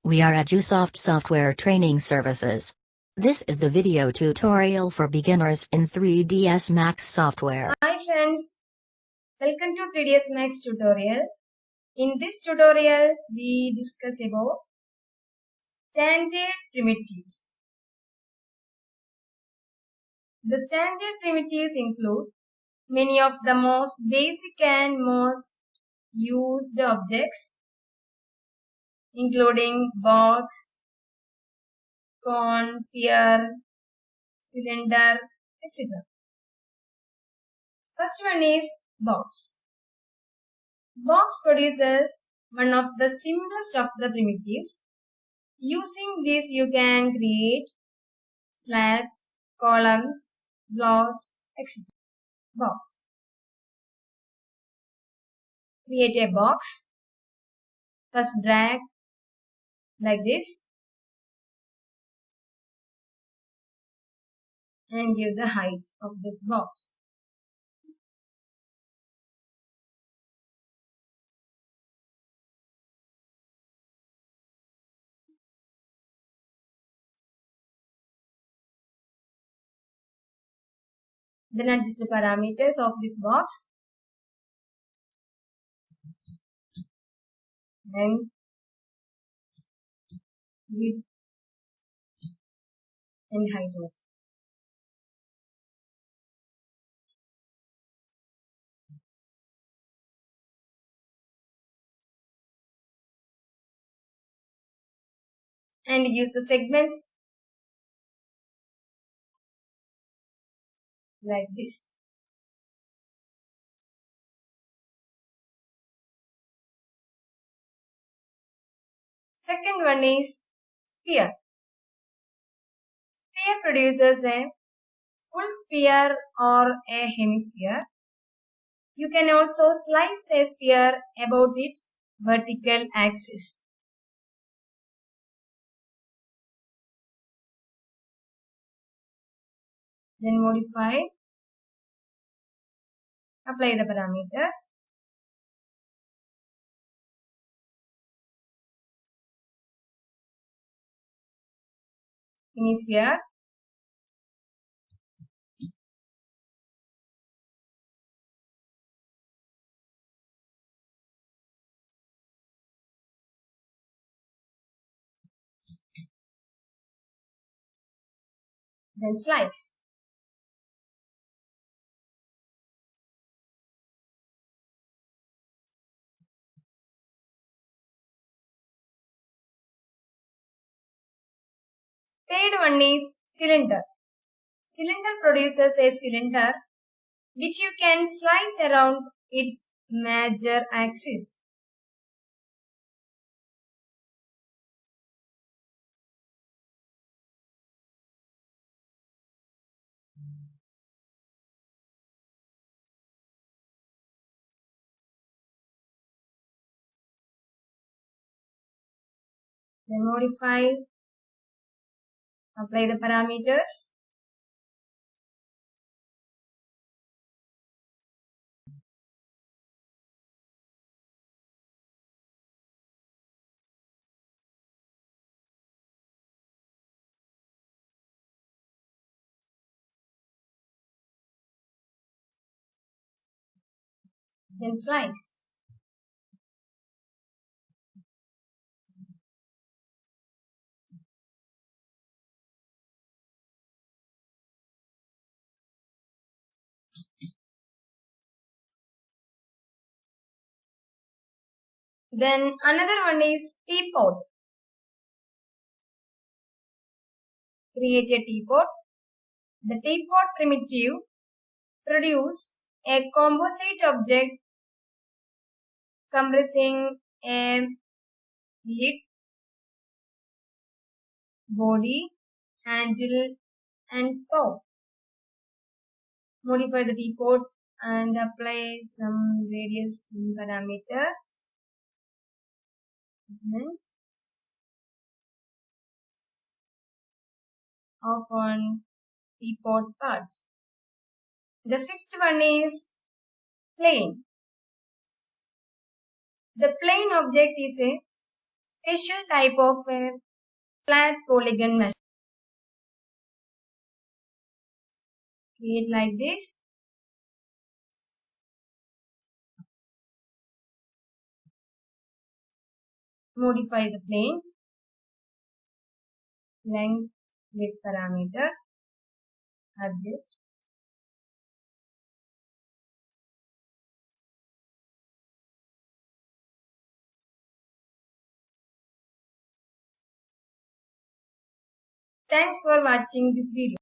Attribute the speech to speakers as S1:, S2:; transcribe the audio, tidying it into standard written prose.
S1: We are EduSoft Software Training Services. This is the video tutorial for beginners in 3ds Max software.
S2: Hi friends, welcome to 3ds Max tutorial. In this tutorial, we discuss about standard primitives. The standard primitives include many of the most basic and most used objects, including box, cone, sphere, cylinder, etc. First one is box. Box produces one of the simplest of the primitives. Using this, you can create slabs, columns, blocks, etc. Box. Create a box. First drag like this and give the height of this box. Then adjust the parameters of this box and width and height also. And use the segments like this. Second one is sphere. Sphere produces a full sphere or a hemisphere. You can also slice a sphere about its vertical axis. Then modify, apply the parameters. Hemisphere. Then slice. Third one is cylinder. Cylinder produces a cylinder which you can slice around its major axis. Then modify, apply the parameters. Then slice. Then another one is teapot. Create a teapot. The teapot primitive produce a composite object comprising a lid, body, handle and spout. Modify the teapot and apply some radius parameter. Off on teapot parts. The fifth one is plane. The plane object is a special type of a flat polygon mesh. Create like this. Modify the plane. Length, width parameter. Adjust. Thanks for watching this video.